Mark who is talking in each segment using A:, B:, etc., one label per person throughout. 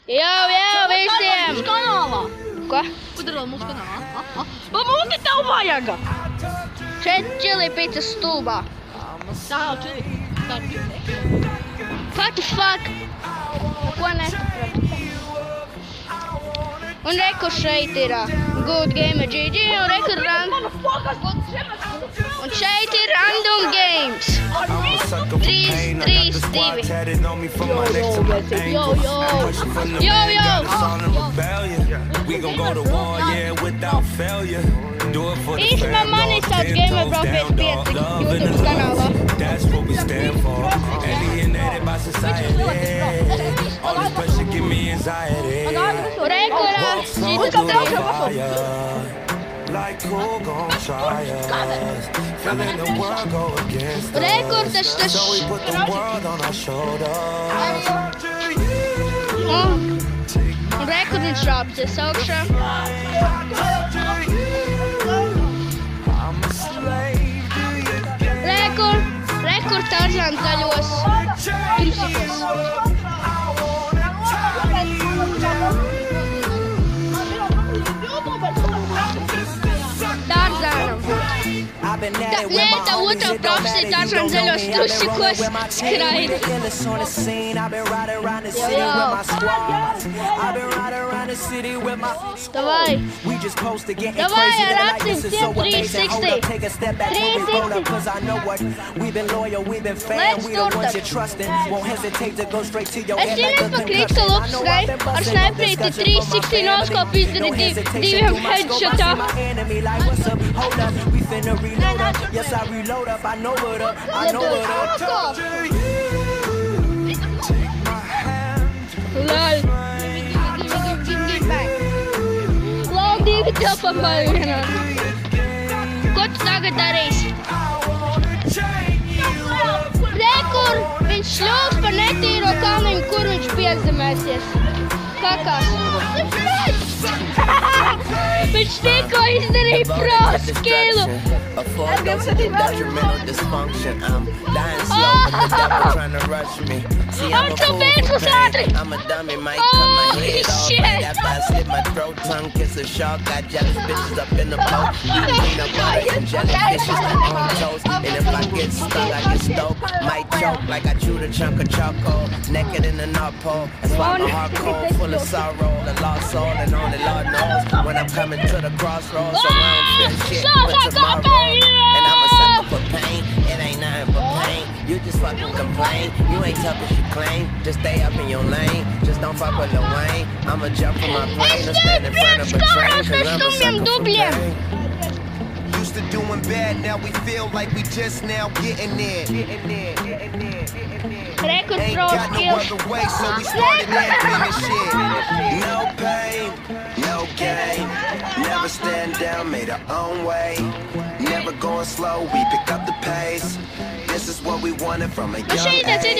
A: Jau visiem!
B: Mūsu kanālā!
A: Ko?
B: Ko darot mūsu kanālā? Mūti tev vajag!
A: Šeit čili picas stulbā.
B: Tā jau čili. Tā ir čili.
A: What the fuck? Ko nesapratu? Un reku šeit ir Good Game GG un reku un šeit ir Random Games. 3, 3, 2. Īstenībā mani sauc Gamer Profils 5 YouTube kanālā. Rekords tas un rekords šāpties augšā. Rekord Tarzan zaļos trusikos. Tarzanam. Nē, tā otrā profesija Tarzan zaļos trusikos skraida. Davai. Davai ar acīm 360. 360. Let's es zinu, pa Kriksalups ar snaiprīti 360 noskopu izdarīt diviem headshotā.
C: Yes, I reload up, I know what up, I know what up.
A: Lol. Lol, divi tev papājienā. Ko tu tagad darīsi? Rekur, viņš šļūs par netīro kalniņu, kur viņš piezemēsies. Kakās. Viņš tikko izdarīja pro skilu. Ar tu bēgslas ātri! Oh, shit!
C: Like I chewed a chunk of charcoal, naked in the North Pole. That's why my heart cold, full of sorrow, a lost soul, and only Lord knows when I'm coming to the crossroads. So I don't feel shit for tomorrow, and I'm a sucker for pain. It ain't nothing but pain. You just fucking complain. You ain't tough as you claim. Just stay up in your lane. Just don't fuck with Lil Wayne. I'ma jump from my plane and stand in front of a train, 'cause I'm a sucker for pain. Used to doing bad, now we feel like we just now getting there.
A: Record
C: Ain't
A: pro
C: got no
A: skills.
C: other way, so we started and finished it. No pain, no gain. Never stand down, made our own way. Never going slow, we pick up the pace. This is what we wanted from a young age.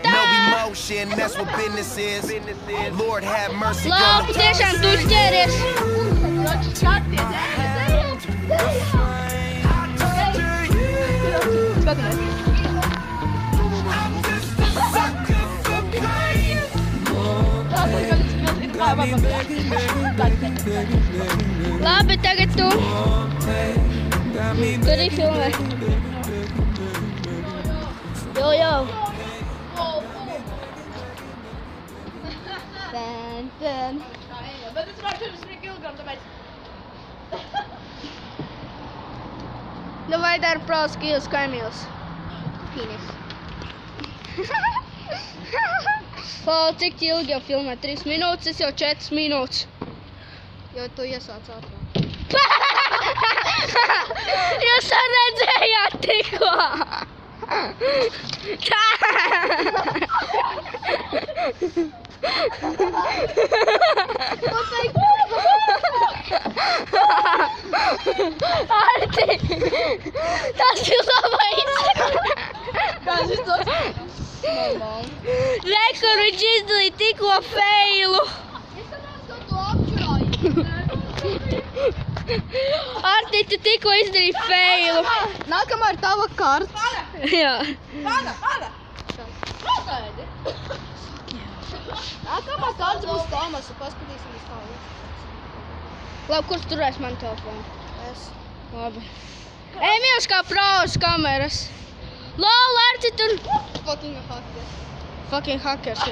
C: No emotion, that's what business is. Lord have mercy on
A: Labi,
C: the
A: tiešām tu uzķēries. Labi, tagad tu. Tur ir filmē. Jo. Ten.
B: Bet es varu 40 kilogramu, tāpēc...
A: Davai dar pro skills kaimils. Penis. Cik ilgi jau filmē? 3 minūtes, es jau 4 minūtes. Jo tu iesāc ātrāk. Jūs redzējāt tikko! Arti! Tas ir labais!
B: Kāds ir tas?
A: Rekur, viņš izdarīja tikko feilu!
B: Es sanācu, ka tu apčurāji.
A: Arti, tu tikko izdarīji feilu!
B: Nākamā ir tava karta.
A: Jā.
B: Pada! Pagaidi!
A: Nākamā kārta būs Tomas, paskatīsimies tālāk. Labi, kurš turēs manu telefonu? Es. Labi. Emīls kā pro uz kameras. Lol, Arci tur. Fucking hackers. Fucking hackers.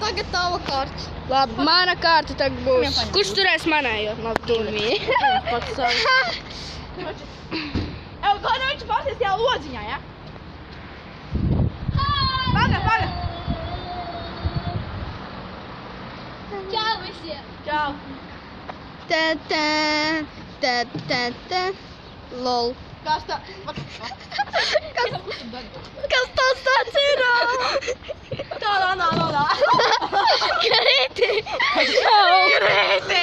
A: Tagad tava kārta. Labi, mana kārta tagad būs. Kurš turēs manējo? Labi, turmī. Pats savu.
B: Kā viņš pasies tajā lodziņā, ja? Paga!
A: Čau visiem!
B: Čau!
A: Lol.
B: Kas tā?
A: Kas tas ir?
B: Tā.
A: Krīti! Krīti!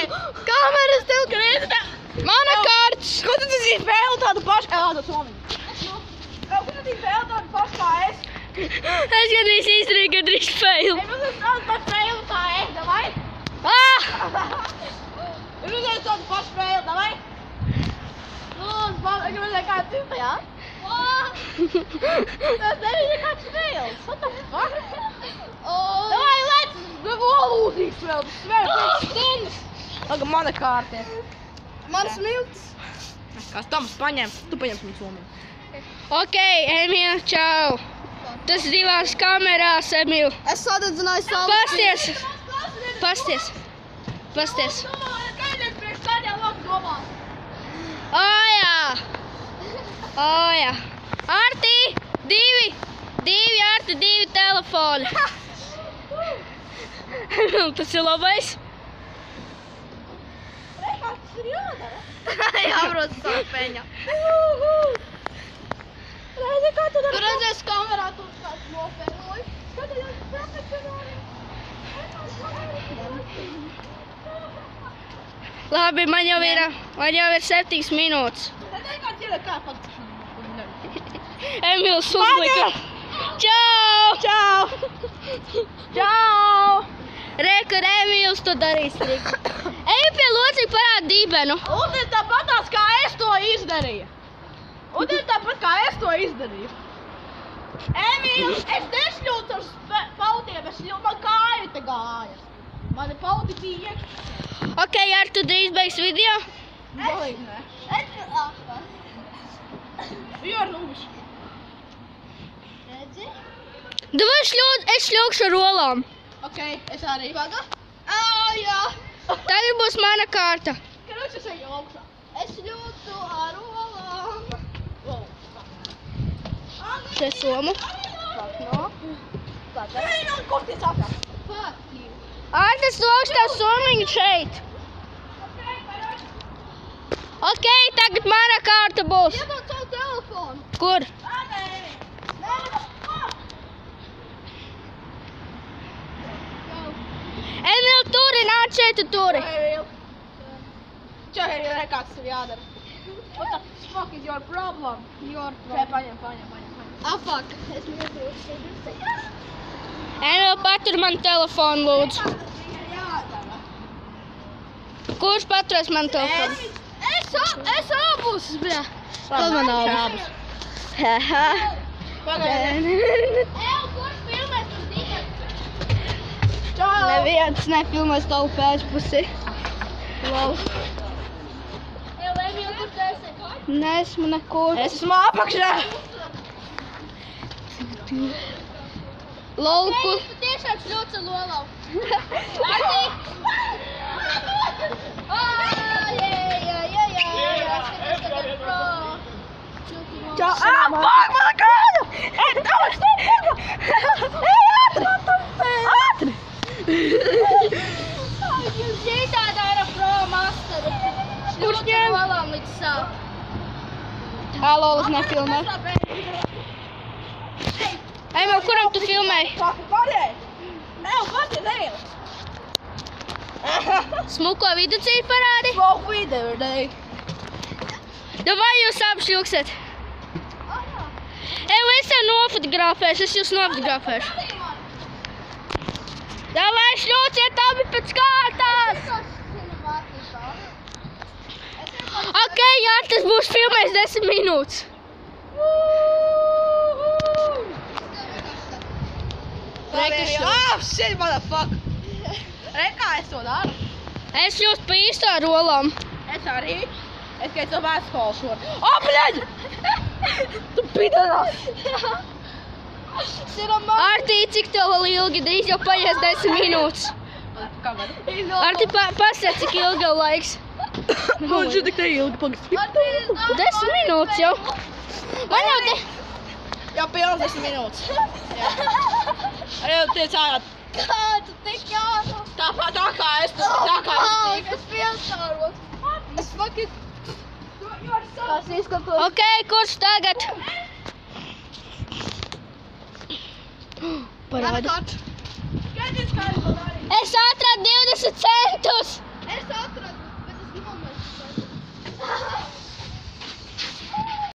A: Kameras tev krīti! Mana kārts!
B: Ko tu esi spēlē tādu pašu? Tādu somiņu. Ko tu esi spēlē tādu pašu kā es?
A: Es gandrīz izdarīju, gandrīz fail.
B: Es esmu tādu pašu spēli kā es, davai? Es uzreiz tādu pašu spēli, davai? Es gribēju kādu citu, jā? Tas nebija kāds spēles. What the fuck? Davai, lec! Lūdīgi spēle. Spēle pēc stundas. Laga, mana kārta.
A: Mans milts.
B: Kas Toms paņem? Tu paņems man somiņu.
A: Ok, Emīl, čau. Tas divās kamerās, Emīl. Es sadedzināju savu. Pasties.
B: Kādies priekš tādiem labu domās?
A: O, jā. Arti, divi telefoni. Tas ir labais.
B: Tas ir jādara.
A: Jābrauc savu peņu.
B: Redzi, kā tu dari?
A: Tu redzēsi kamerā, tur kāds nopēroji.
B: Skatījās profesionāli.
A: Labi, man jau ir 7 minūtes.
B: Redzi, kā ķira kā pat.
A: Emīls uzlika.
B: Čau!
A: Re, kad Emīls to darīs triku. Ej pie locīja parāda dībenu.
B: Un ir tāpatās, kā es to izdarīju. Emīls, es nešļūtu ar pautiem, man kāju te gājas. Mani pauti bija iekšā.
A: Ok, Ar, tu drīz beigs video?
B: Galīgi ne. Jo ar nūbišu.
A: Redzi? Davai es šļūkšu ar rolām.
B: Ok, es arī.
A: Paga? Jā. Tagad būs mana kārta.
B: Karoči, es eju augšā.
A: Es šļūkšu ar rolām.
B: Wow.
A: Še somu.
B: Ei, nav kurties apā.
A: Ar, tas tu augstā somiņu šeit. Ok, tagad mana kārta būs.
B: Iedod savu telefonu.
A: Kur? Emīl, turi, nāc šeit, tu turi.
B: Čau, Herī, kāds tur jādara. What the fuck is your problem? Paņem.
A: Fuck. Emīl, patur man telefonu, lūdzu. Kurš paturēs man telefonu? Es abus, bļa. Tad man abus. Kurš filmēs tur dīķis? Neviens nefilmēs tavu pēcpusi. Lol.
B: Emīl, kur tu esi?
A: Neesmu nekur.
B: Es esmu apakšā.
A: Lol, kur?
B: Tu tiešām šļūci lolau. Čau, fuck, mana kāda! Tālāk, stop! Ātri!
A: Šitādā ir pro masteru. Kurš ņem? Lolām līdz savu. Lolas nefilmē. Emīl, kuram tu filmēji? Smuko viducīju parādi?
B: Smoke weed every day.
A: Davai jūs abi šļūksiet. Ej, es tev nofotografēšu, es jūs nofotografēšu. Davai šļūciet abi pēc kārtās. Ok, jā, tas būs filmēs 10 minūtes. Rekas jūs.
B: Ah, shit, motherfucker. Rekā es to daru.
A: Es jūs pa īstā rolām.
B: Es arī. Es kā to vēstuli šodien. O, bļaļ! Tu pidarās!
A: Artī, cik tev vēl ilgi? Drīz jau paies 10 minūtes. Artī, pasēc, cik ilgi jau laiks.
B: Man šī tik neilgi pagast.
A: 10 minūtes jau. Man jau te...
B: Jā, pilns 10 minūtes. Jā. Arī jau tiec ārā.
D: Kā tu tik jānu?
B: Tā kā es tik.
D: Es piesāros. Es fucking... Tas izskatos.
A: Ok, kurš tagad? Parādi. Es atradu 20 centus.